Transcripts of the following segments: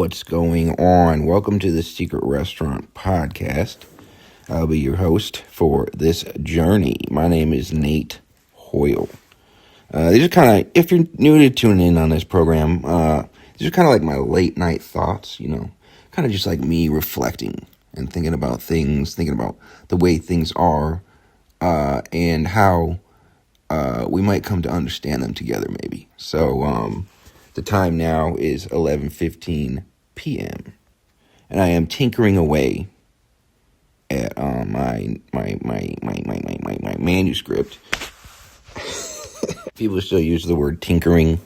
What's going on? Welcome to the Secret Restaurant Podcast. I'll be your host for this journey. My name is Nate Hoyle. These are kind of, if you're new to tuning in on this program, these are kind of like my late night thoughts, kind of just like me reflecting and thinking about things, thinking about the way things are, and how we might come to understand them together maybe. So, the time now is 11:15 p.m. and I am tinkering away at my manuscript. People still use the word tinkering.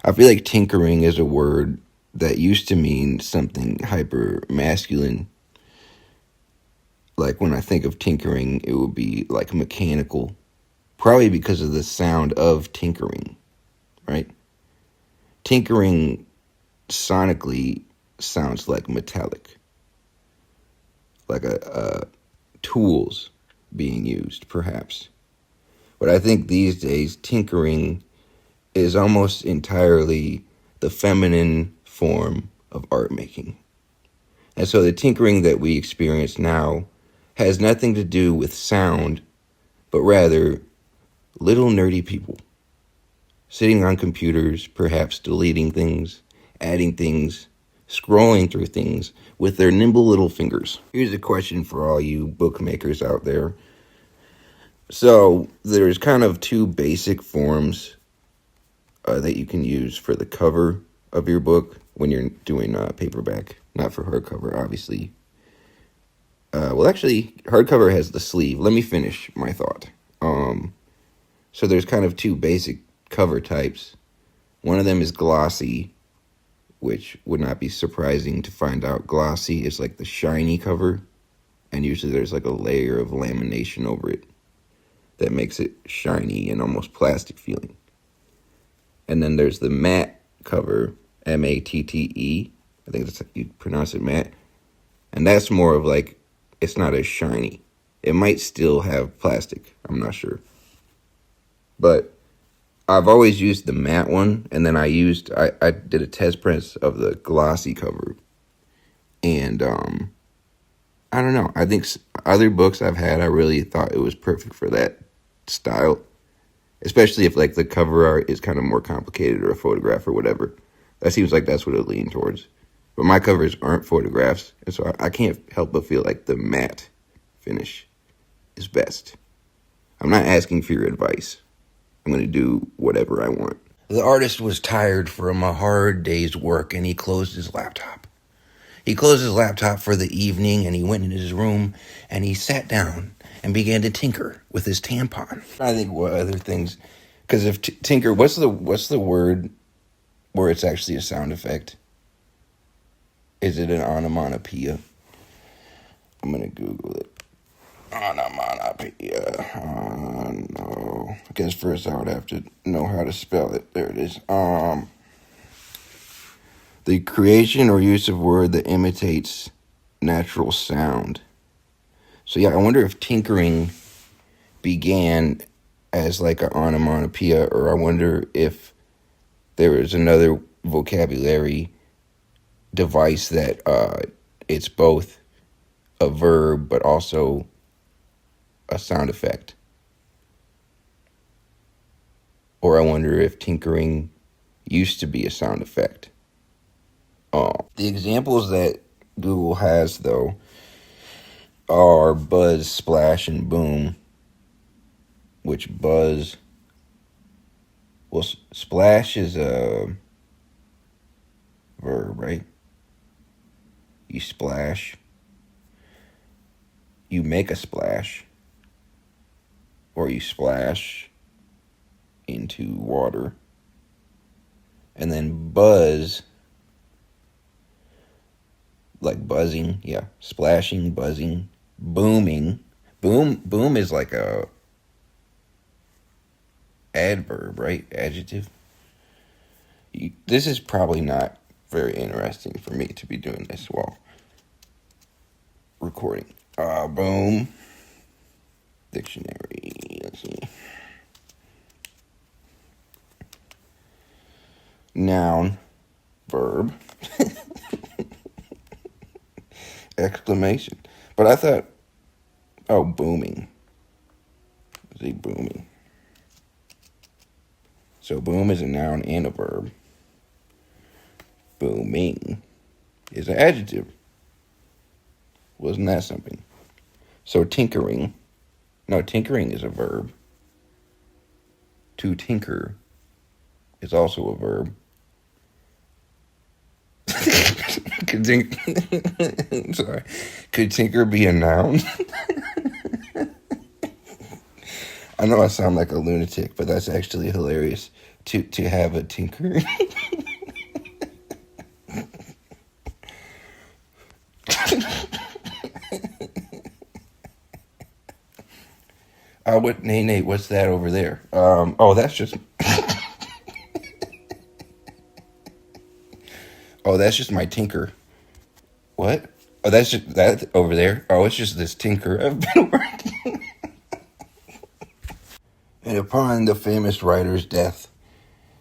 I feel like tinkering is a word that used to mean something hyper masculine. Like when I think of tinkering, it would be like mechanical, probably because of the sound of tinkering, right? Tinkering sonically sounds like metallic, like a tools being used, perhaps. But I think these days, tinkering is almost entirely the feminine form of art making. And so the tinkering that we experience now has nothing to do with sound, but rather little nerdy people sitting on computers, perhaps deleting things, adding things, scrolling through things with their nimble little fingers. Here's a question for all you bookmakers out there. So there's kind of two basic forms that you can use for the cover of your book when you're doing paperback, not for hardcover, obviously. Actually, hardcover has the sleeve. Let me finish my thought. So there's kind of two basic cover types. One of them is glossy, which would not be surprising to find out. Glossy is like the shiny cover, and usually there's like a layer of lamination over it that makes it shiny and almost plastic feeling. And then there's the matte cover, M-A-T-T-E. I think that's how you pronounce it, matte. And that's more of like, it's not as shiny. It might still have plastic, I'm not sure. But I've always used the matte one, and then I did a test press of the glossy cover. And I don't know. I think other books I've had, I really thought it was perfect for that style. Especially if like the cover art is kind of more complicated or a photograph or whatever. That seems like that's what it leans towards. But my covers aren't photographs, and so I can't help but feel like the matte finish is best. I'm not asking for your advice. I'm going to do whatever I want. The artist was tired from a hard day's work, and he closed his laptop. He closed his laptop for the evening, and he went into his room, and he sat down and began to tinker with his tampon. I think what other things, because if tinker, what's the word where it's actually a sound effect? Is it an onomatopoeia? I'm going to Google it. Onomatopoeia. No. I guess first I would have to know how to spell it. There it is. The creation or use of word that imitates natural sound. So yeah, I wonder if tinkering began as like an onomatopoeia, or I wonder if there is another vocabulary device that it's both a verb but also a sound effect. Or I wonder if tinkering used to be a sound effect. The examples that Google has, though, are buzz, splash, and boom. Which buzz... Well, splash is a verb, right? You splash. You make a splash. Or you splash into water. And then buzz, like buzzing, yeah. Splashing, buzzing, booming. Boom is like a adverb, right? Adjective. This is probably not very interesting for me to be doing this while recording. Boom. Dictionary. Let's see. Noun. Verb. Exclamation. But I thought, oh, booming. See, booming. So boom is a noun and a verb. Booming is an adjective. Wasn't that something? So tinkering. No, tinkering is a verb. To tinker is also a verb. Sorry. Could tinker be a noun? I know I sound like a lunatic, but that's actually hilarious. To have a tinker. Nate, what's that over there? That's just. Oh, that's just my tinker. What? Oh, that's just that over there. Oh, it's just this tinker I've been working. And upon the famous writer's death,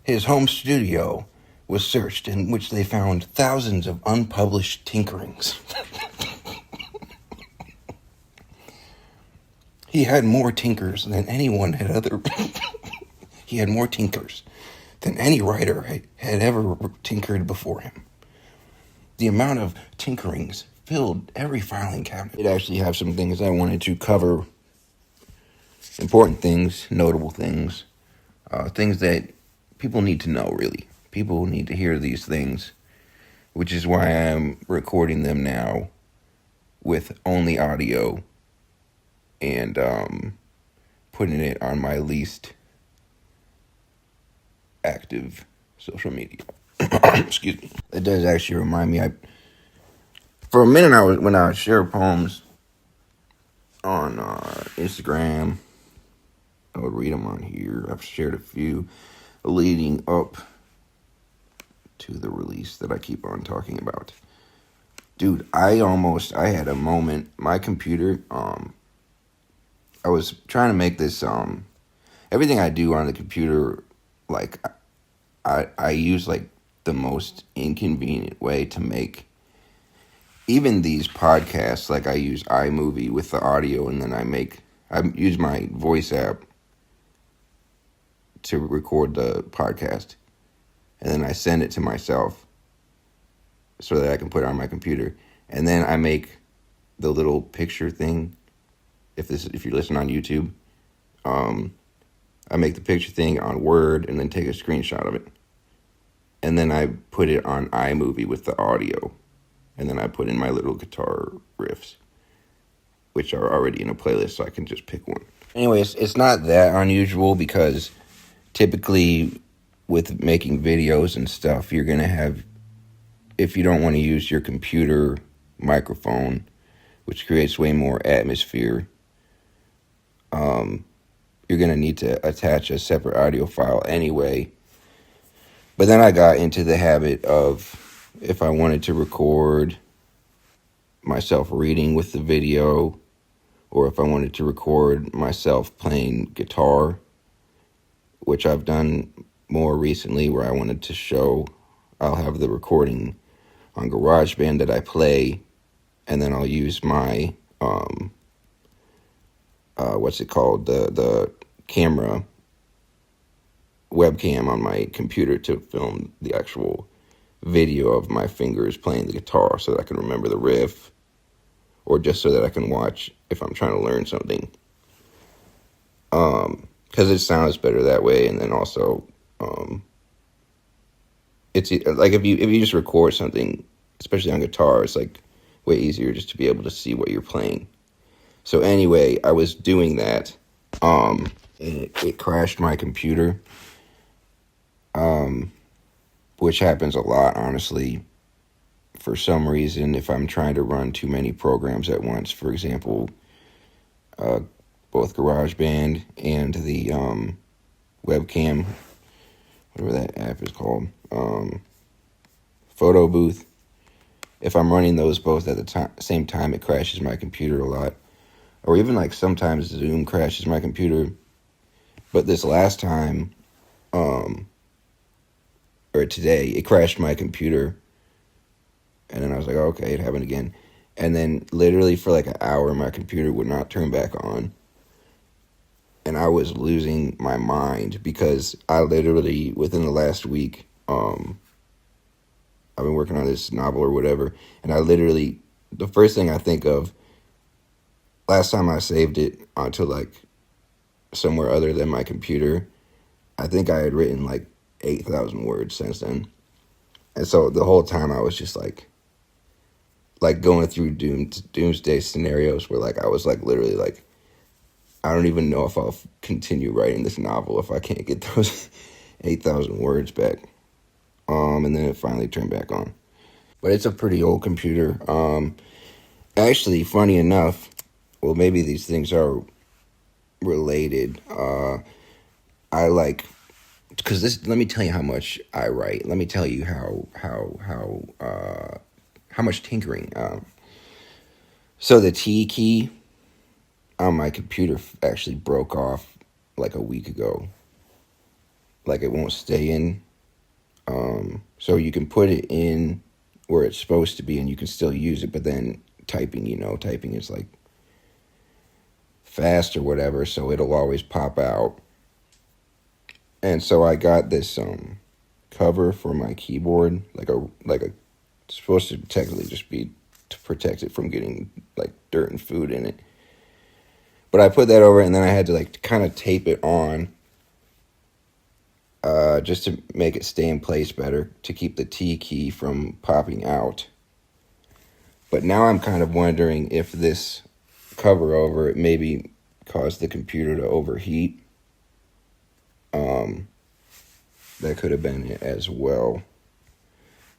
his home studio was searched, in which they found thousands of unpublished tinkerings. He had more tinkers than anyone had other. He had more tinkers than any writer had ever tinkered before him. The amount of tinkerings filled every filing cabinet. It actually have some things I wanted to cover. Important things, notable things, things that people need to know, really. People need to hear these things, which is why I'm recording them now with only audio and putting it on my least active social media. Excuse me. It does actually remind me. For a minute, when I would share poems on Instagram, I would read them on here. I've shared a few leading up to the release that I keep on talking about. Dude, I had a moment. My computer, I was trying to make this, everything I do on the computer, like, I use, like, the most inconvenient way to make even these podcasts. Like, I use iMovie with the audio, and then I use my voice app to record the podcast, and then I send it to myself so that I can put it on my computer, and then I make the little picture thing. If you listen on YouTube, I make the picture thing on Word and then take a screenshot of it, and then I put it on iMovie with the audio, and then I put in my little guitar riffs, which are already in a playlist, so I can just pick one. Anyways, it's not that unusual because typically with making videos and stuff, you're going to have, if you don't want to use your computer microphone, which creates way more atmosphere, you're going to need to attach a separate audio file anyway. But then I got into the habit of, if I wanted to record myself reading with the video, or if I wanted to record myself playing guitar, which I've done more recently, where I wanted to show, I'll have the recording on GarageBand that I play, and then I'll use my, the camera, webcam on my computer to film the actual video of my fingers playing the guitar so that I can remember the riff, or just so that I can watch if I'm trying to learn something. Because it sounds better that way, and then also, it's like if you just record something, especially on guitar, it's like way easier just to be able to see what you're playing. So anyway, I was doing that, and it crashed my computer, which happens a lot, honestly. For some reason, if I'm trying to run too many programs at once, for example, both GarageBand and the webcam, whatever that app is called, Photo Booth. If I'm running those both at the same time, it crashes my computer a lot. Or even like sometimes Zoom crashes my computer. But this last time, or today, it crashed my computer. And then I was like, okay, it happened again. And then literally for like an hour, my computer would not turn back on. And I was losing my mind because I literally, within the last week, I've been working on this novel or whatever. And I literally, the first thing I think of, last time I saved it onto like somewhere other than my computer, I think I had written like 8,000 words since then. And so the whole time I was just like going through doomsday scenarios where like I was like literally like, I don't even know if I'll continue writing this novel if I can't get those 8,000 words back. And then it finally turned back on. But it's a pretty old computer. Actually, funny enough, well, maybe these things are related. I like, because this. Let me tell you how much I write. Let me tell you how much tinkering. So the T key on my computer actually broke off like a week ago. Like it won't stay in. So you can put it in where it's supposed to be and you can still use it, but then typing is like fast or whatever, so it'll always pop out. And so I got this cover for my keyboard, like a it's supposed to technically just be to protect it from getting like dirt and food in it. But I put that over and then I had to like kind of tape it on just to make it stay in place better, to keep the T key from popping out. But now I'm kind of wondering if this cover over it maybe caused the computer to overheat. That could have been it as well.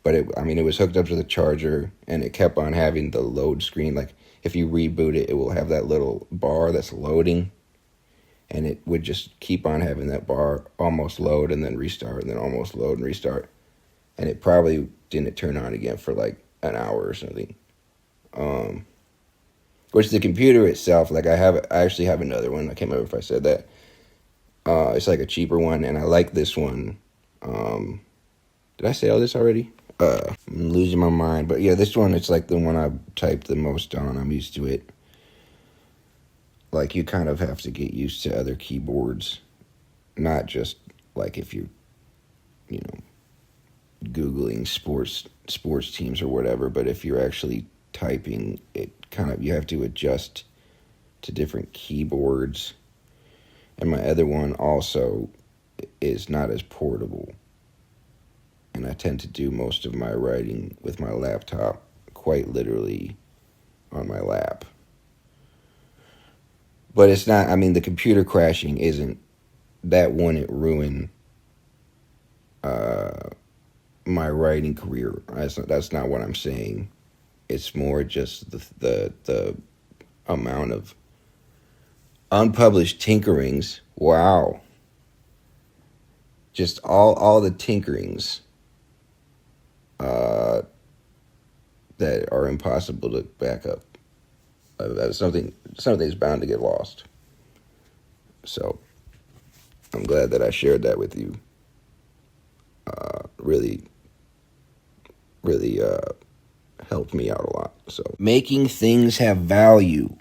But it was hooked up to the charger and it kept on having the load screen. Like if you reboot it, it will have that little bar that's loading. And it would just keep on having that bar almost load and then restart and then almost load and restart. And it probably didn't turn on again for like an hour or something. Which the computer itself, like I actually have another one. I can't remember if I said that. It's like a cheaper one, and I like this one. Did I say all this already? I'm losing my mind. But yeah, this one, it's like the one I typed the most on. I'm used to it. Like you kind of have to get used to other keyboards. Not just like if you're, Googling sports teams or whatever, but if you're actually typing, you have to adjust to different keyboards. And my other one also is not as portable. And I tend to do most of my writing with my laptop quite literally on my lap. But it's not, the computer crashing that wouldn't ruin my writing career. That's not what I'm saying. It's more just the amount of unpublished tinkerings. Wow. Just all the tinkerings that are impossible to back up. Something's bound to get lost. So I'm glad that I shared that with you. Really helped me out a lot. So making things have value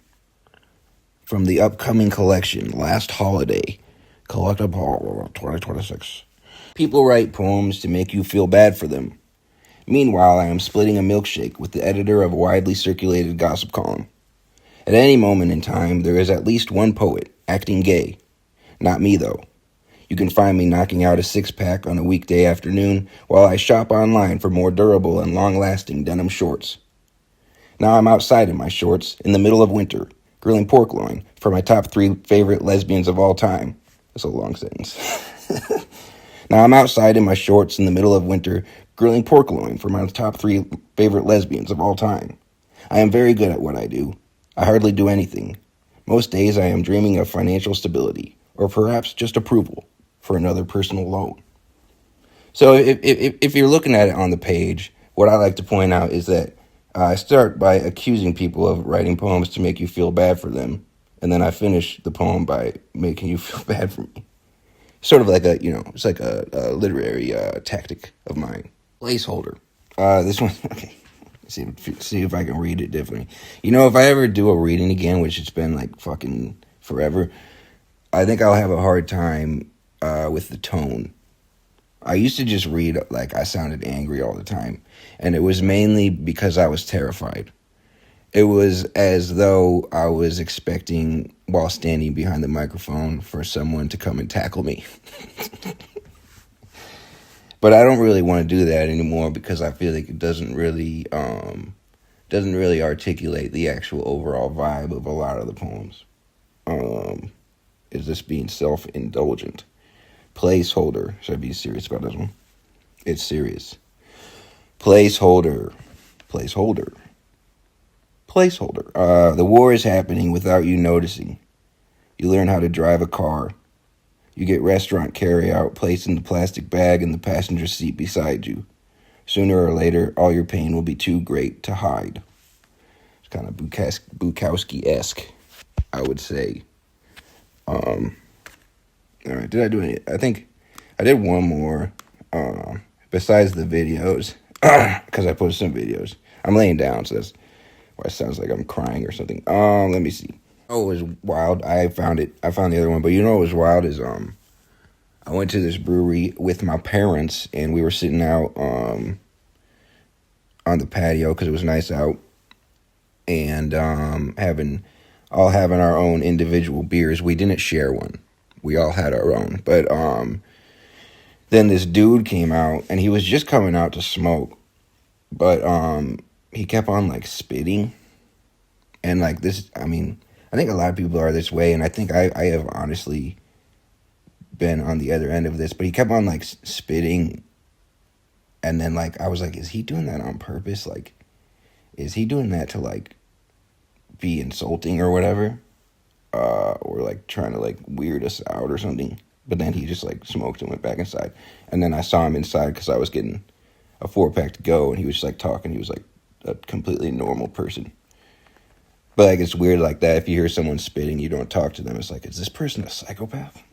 from the upcoming collection, Last Holiday, Collectible 2026. People write poems to make you feel bad for them. Meanwhile, I am splitting a milkshake with the editor of a widely circulated gossip column. At any moment in time, there is at least one poet acting gay. Not me, though. You can find me knocking out a six-pack on a weekday afternoon while I shop online for more durable and long-lasting denim shorts. Now I'm outside in my shorts in the middle of winter, grilling pork loin for my top 3 favorite lesbians of all time. That's a long sentence. Now I'm outside in my shorts in the middle of winter, grilling pork loin for my top 3 favorite lesbians of all time. I am very good at what I do. I hardly do anything. Most days I am dreaming of financial stability, or perhaps just approval for another personal loan. So if you're looking at it on the page, what I like to point out is that I start by accusing people of writing poems to make you feel bad for them, and then I finish the poem by making you feel bad for me. Sort of like it's like a literary tactic of mine. Placeholder. This one, okay. See if I can read it differently. You know, if I ever do a reading again, which it's been like fucking forever, I think I'll have a hard time with the tone. I used to just read like I sounded angry all the time, and it was mainly because I was terrified. It was as though I was expecting, while standing behind the microphone, for someone to come and tackle me. But I don't really want to do that anymore because I feel like it doesn't really articulate the actual overall vibe of a lot of the poems. Is this being self-indulgent? Placeholder. Should I be serious about this one? It's serious. Placeholder. Placeholder. Placeholder. The war is happening without you noticing. You learn how to drive a car. You get restaurant carry-out placed in the plastic bag in the passenger seat beside you. Sooner or later, all your pain will be too great to hide. It's kind of Bukowski-esque, I would say. All right, did I do any? I think I did one more, besides the videos, because I posted some videos. I'm laying down, so that's why it sounds like I'm crying or something. Let me see. Oh, it was wild. I found the other one, but you know what was wild is, I went to this brewery with my parents, and we were sitting out, on the patio because it was nice out, and, having our own individual beers. We didn't share one. We all had our own. But then this dude came out, and he was just coming out to smoke. But he kept on, like, spitting. And, like, this, I mean, I think a lot of people are this way, and I think I have honestly been on the other end of this. But he kept on, like, spitting. And then, like, I was like, is he doing that on purpose? Like, is he doing that to, like, be insulting or whatever? Or like trying to like weird us out or something. But then he just like smoked and went back inside. And then I saw him inside because I was getting a 4-pack to go, and he was just like talking. He was like a completely normal person. But like it's weird like that. If you hear someone spitting, you don't talk to them. It's like, is this person a psychopath?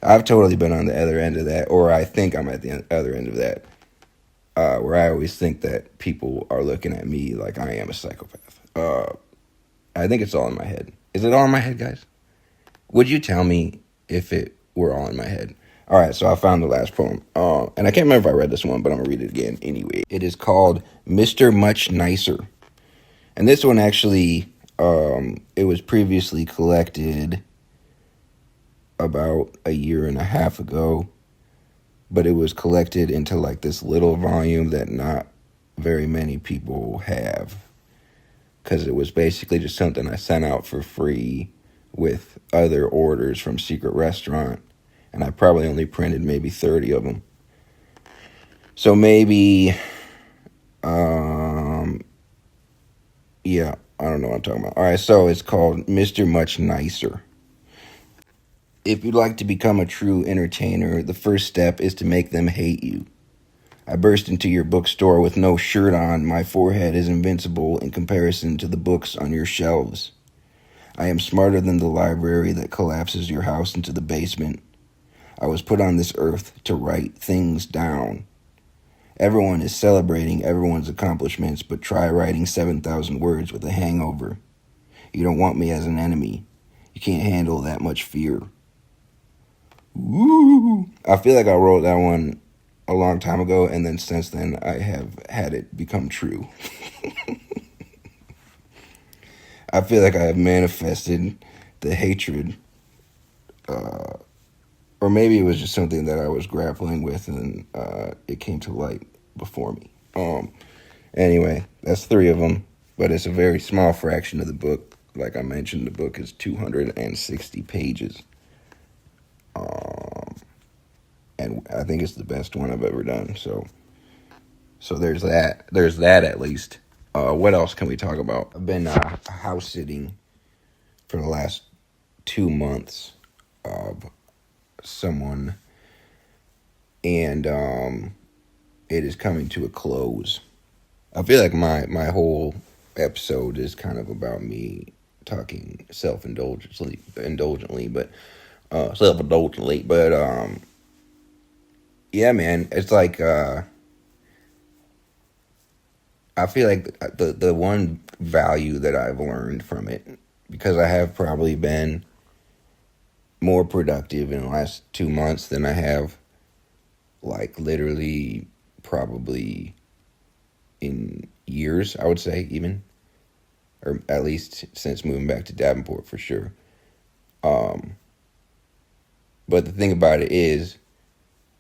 I've totally been on the other end of that, or I think I'm at the other end of that, where I always think that people are looking at me like I am a psychopath. I think it's all in my head. Is it all in my head, guys? Would you tell me if it were all in my head? All right, so I found the last poem. And I can't remember if I read this one, but I'm going to read it again anyway. It is called Mr. Much Nicer. And this one actually, it was previously collected about a year and a half ago. But it was collected into like this little volume that not very many people have. Because it was basically just something I sent out for free with other orders from Secret Restaurant. And I probably only printed maybe 30 of them. So maybe, yeah, I don't know what I'm talking about. All right, so it's called Mr. Much Nicer. If you'd like to become a true entertainer, the first step is to make them hate you. I burst into your bookstore with no shirt on. My forehead is invincible in comparison to the books on your shelves. I am smarter than the library that collapses your house into the basement. I was put on this earth to write things down. Everyone is celebrating everyone's accomplishments, but try writing 7,000 words with a hangover. You don't want me as an enemy. You can't handle that much fear. Woo! I feel like I wrote that one a long time ago, and then since then I have had it become true. I feel like I have manifested the hatred, or maybe it was just something that I was grappling with, and it came to light before me. Anyway, that's 3 of them, but it's a very small fraction of the book. Like I mentioned, the book is 260 pages. And I think it's the best one I've ever done. So there's that. There's that at least. What else can we talk about? I've been house sitting for the last 2 months of someone, and it is coming to a close. I feel like my whole episode is kind of about me talking self-indulgently, but yeah, man, it's like I feel like the one value that I've learned from it, because I have probably been more productive in the last 2 months than I have, like, literally probably in years, I would say, even, or at least since moving back to Davenport for sure. Um, but the thing about it is,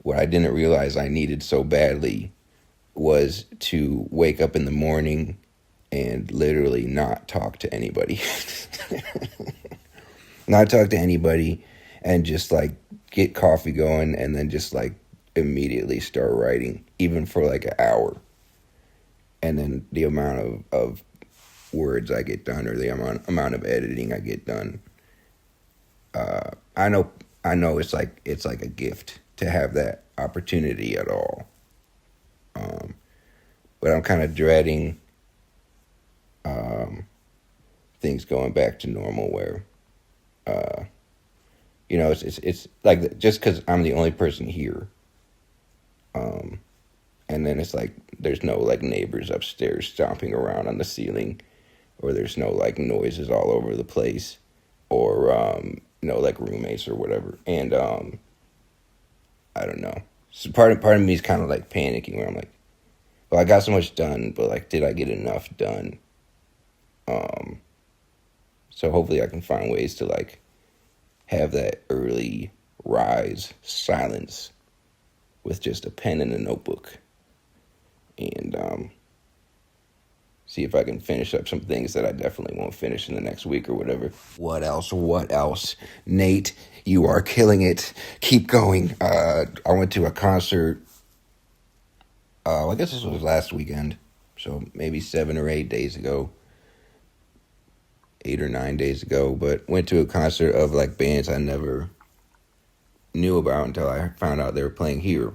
what I didn't realize I needed so badly was to wake up in the morning and literally not talk to anybody. Not talk to anybody and just like get coffee going and then just like immediately start writing, even for like an hour. And then the amount of words I get done, or the amount of editing I get done. I know it's like a gift to have that opportunity at all. Um, but I'm kind of dreading um, things going back to normal, where uh, it's like, just because I'm the only person here, um, and then it's like there's no like neighbors upstairs stomping around on the ceiling, or there's no like noises all over the place, or no like roommates or whatever, and I don't know. So part of me is kind of like panicking, where I'm like, well, I got so much done, but like, did I get enough done? Um, so hopefully I can find ways to like have that early rise silence with just a pen and a notebook, and see if I can finish up some things that I definitely won't finish in the next week or whatever. What else? What else? Nate, you are killing it. Keep going. I went to a concert. I guess this was last weekend, so maybe 7 or 8 days ago, 8 or 9 days ago. But went to a concert of like bands I never knew about until I found out they were playing here.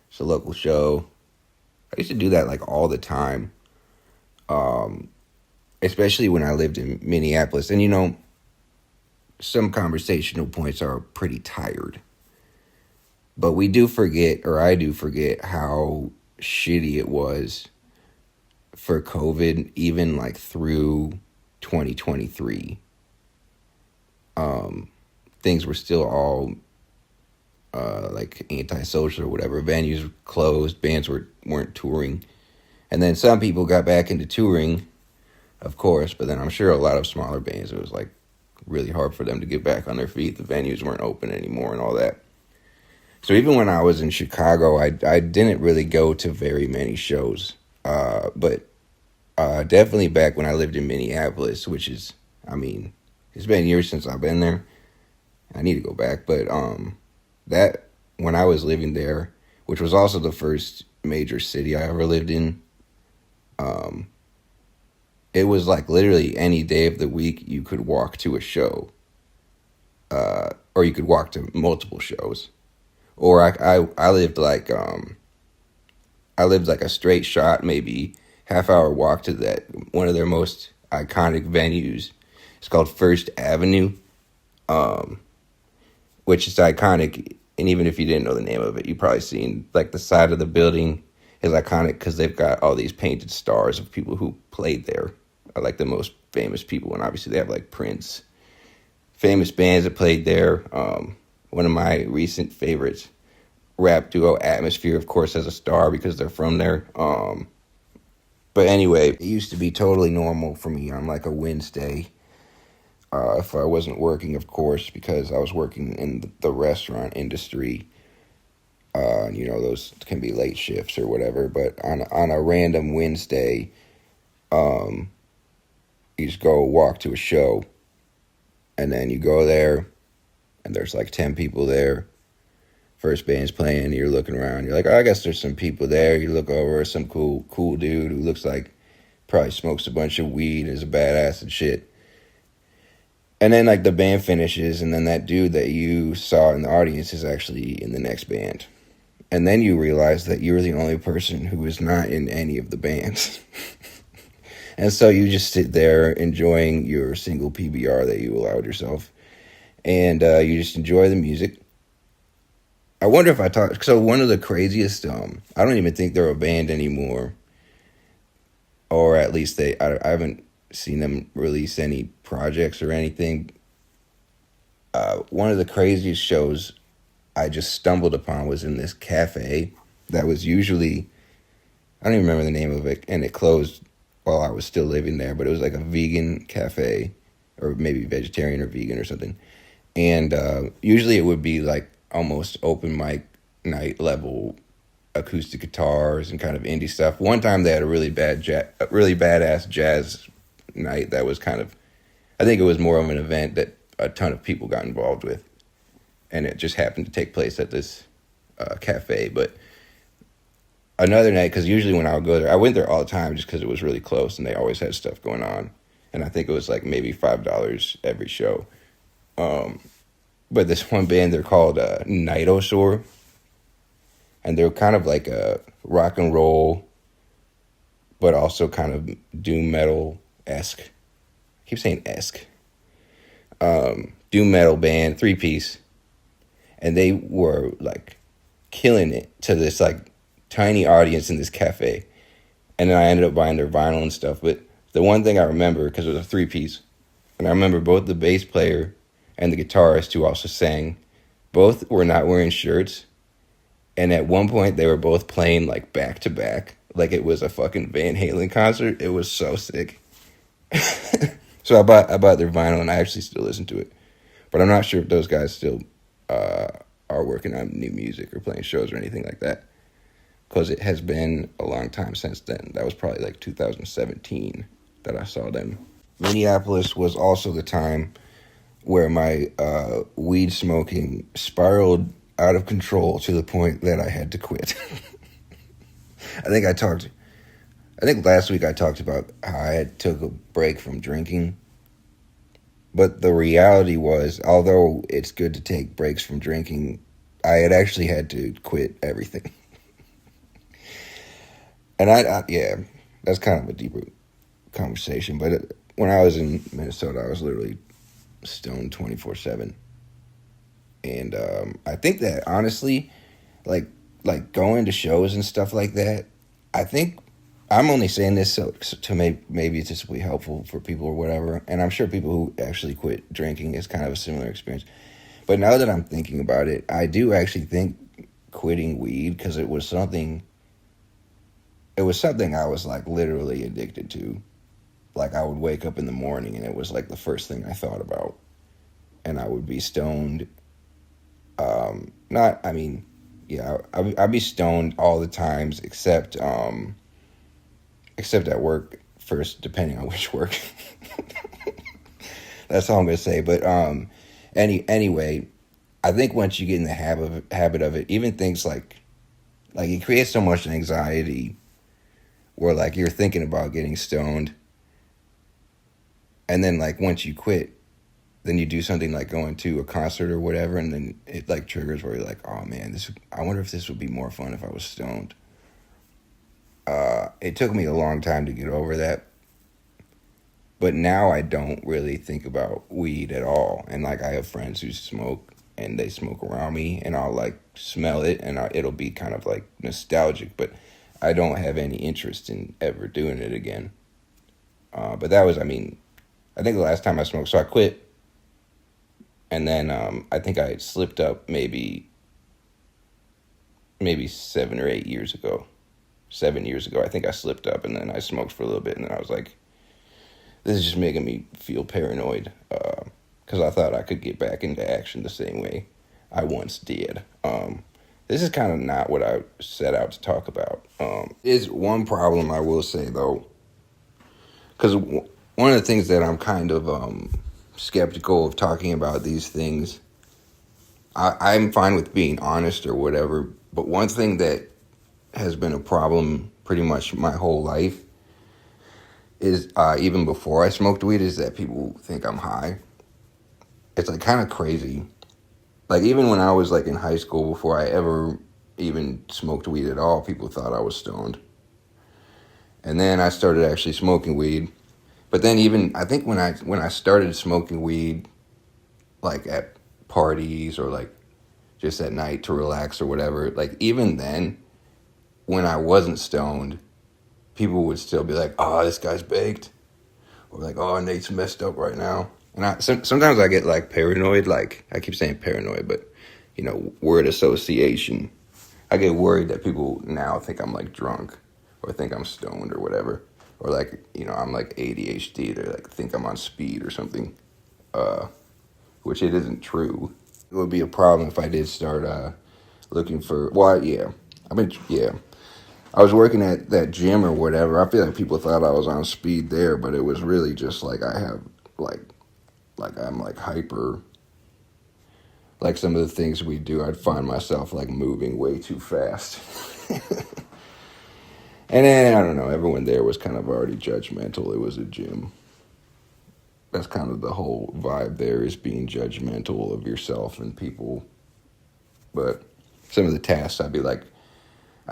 It's a local show. I used to do that like all the time, um, especially when I lived in Minneapolis. And some conversational points are pretty tired, but we do forget, or I do forget, how shitty it was for COVID, even like through 2023. Things were still all like antisocial or whatever. Venues were closed, bands weren't touring, and then some people got back into touring, of course. But then I'm sure a lot of smaller bands, it was like really hard for them to get back on their feet. The venues weren't open anymore and all that. So even when I was in Chicago, I didn't really go to very many shows. But definitely back when I lived in Minneapolis, which is, I mean, it's been years since I've been there. I need to go back. But that when I was living there, which was also the first major city I ever lived in, um, it was like literally any day of the week you could walk to a show, or you could walk to multiple shows. Or I lived like a straight shot, maybe half-hour walk to that one of their most iconic venues. It's called First Avenue, um, which is iconic. And even if you didn't know the name of it, you probably seen like the side of the building is iconic because they've got all these painted stars of people who played there, like the most famous people. And obviously they have like Prince, famous bands that played there. One of my recent favorites, rap duo Atmosphere, of course, has a star because they're from there. But anyway, it used to be totally normal for me on like a Wednesday, if I wasn't working, of course, because I was working in the restaurant industry. Those can be late shifts or whatever. But on a random Wednesday, um, you just go walk to a show, and then you go there, and there's like 10 people there. First band's playing, you're looking around, you're like, oh, I guess there's some people there. You look over, some cool dude who looks like probably smokes a bunch of weed, is a badass and shit. And then like the band finishes, and then that dude that you saw in the audience is actually in the next band. And then you realize that you're the only person who is not in any of the bands. And so you just sit there enjoying your single PBR that you allowed yourself. And you just enjoy the music. I wonder if I talked. So one of the craziest, I don't even think they're a band anymore. or at least I haven't seen them release any projects or anything. One of the craziest shows I just stumbled upon was in this cafe that was usually, I don't even remember the name of it, and it closed while I was still living there, but it was like a vegan cafe, or maybe vegetarian or vegan or something. And usually it would be like almost open mic night level acoustic guitars and kind of indie stuff. One time they had a really badass jazz night that was kind of, I think it was more of an event that a ton of people got involved with, and it just happened to take place at this cafe. But another night, because usually when I would go there, I went there all the time just because it was really close and they always had stuff going on. And I think it was like maybe $5 every show. But this one band, they're called Night, and they're kind of like a rock and roll, but also kind of doom metal-esque. I keep saying esque. Doom metal band, 3-piece. And they were like killing it to this like tiny audience in this cafe. And then I ended up buying their vinyl and stuff. But the one thing I remember, because it was a 3-piece, and I remember both the bass player and the guitarist who also sang, both were not wearing shirts. And at one point, they were both playing like back to back, like it was a fucking Van Halen concert. It was so sick. So I bought their vinyl, and I actually still listen to it. But I'm not sure if those guys still are working on new music or playing shows or anything like that, because it has been a long time since then. That was probably like 2017 that I saw them. Minneapolis was also the time where my weed smoking spiraled out of control to the point that I had to quit. I think last week I talked about how I had took a break from drinking. But the reality was, although it's good to take breaks from drinking, I had actually had to quit everything. And yeah, that's kind of a deeper conversation. But when I was in Minnesota, I was literally stoned 24/7. And I think that honestly, like going to shows and stuff like that, I think I'm only saying this to maybe this will be helpful for people or whatever. And I'm sure people who actually quit drinking is kind of a similar experience. But now that I'm thinking about it, I do actually think quitting weed, because it was something I was like literally addicted to. Like I would wake up in the morning and it was like the first thing I thought about. And I would be stoned. I'd be stoned all the times except at work first, depending on which work. That's all I'm gonna say. But anyway, I think once you get in the habit of it, even things like it creates so much anxiety, where like you're thinking about getting stoned, and then like once you quit, then you do something like going to a concert or whatever, and then it like triggers where you're like, oh man, I wonder if this would be more fun if I was stoned. It took me a long time to get over that, but now I don't really think about weed at all. And like I have friends who smoke, and they smoke around me, and I'll like smell it, and it'll be kind of like nostalgic, but I don't have any interest in ever doing it again. But that was, I think the last time I smoked, so I quit. And then I think I slipped up maybe 7 or 8 years ago. 7 years ago, I think I slipped up, and then I smoked for a little bit, and then I was like, this is just making me feel paranoid, because I thought I could get back into action the same way I once did. This is kind of not what I set out to talk about. Is one problem I will say, though, because one of the things that I'm kind of skeptical of talking about these things, I'm fine with being honest or whatever, but one thing that has been a problem pretty much my whole life is, even before I smoked weed, is that people think I'm high. It's like kind of crazy. Like even when I was like in high school, before I ever even smoked weed at all, people thought I was stoned. And then I started actually smoking weed. But then even, I think when I started smoking weed, like at parties or like just at night to relax or whatever, like even then, when I wasn't stoned, people would still be like, "Oh, this guy's baked," or like, "Oh, Nate's messed up right now." And sometimes I get like paranoid. Like I keep saying paranoid, but word association. I get worried that people now think I'm like drunk or think I'm stoned or whatever, or like I'm like ADHD. They like think I'm on speed or something, which it isn't true. It would be a problem if I did start looking for. Well, yeah, I was working at that gym or whatever. I feel like people thought I was on speed there, but it was really just like I have like I'm like hyper. Like some of the things we do, I'd find myself like moving way too fast. And then I don't know, everyone there was kind of already judgmental. It was a gym. That's kind of the whole vibe there, is being judgmental of yourself and people. But some of the tasks I'd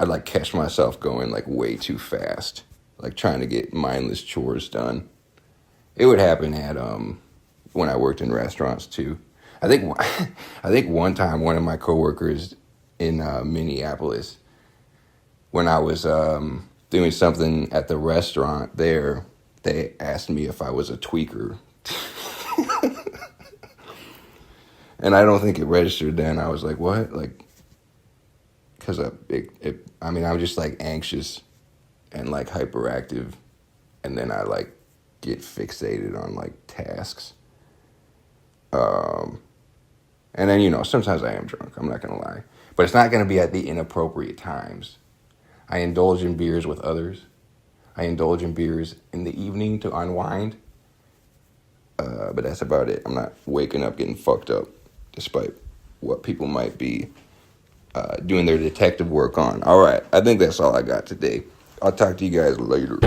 like catch myself going like way too fast, like trying to get mindless chores done. It would happen at when I worked in restaurants too. I think I think one time one of my coworkers in Minneapolis, when I was doing something at the restaurant there, they asked me if I was a tweaker. And I don't think it registered then. I was like, what? Like, because I'm just like anxious and like hyperactive. And then I like get fixated on like tasks. And then, sometimes I am drunk. I'm not going to lie. But it's not going to be at the inappropriate times. I indulge in beers with others. I indulge in beers in the evening to unwind. But that's about it. I'm not waking up getting fucked up, despite what people might be doing their detective work on. All right. I think that's all I got today. I'll talk to you guys later.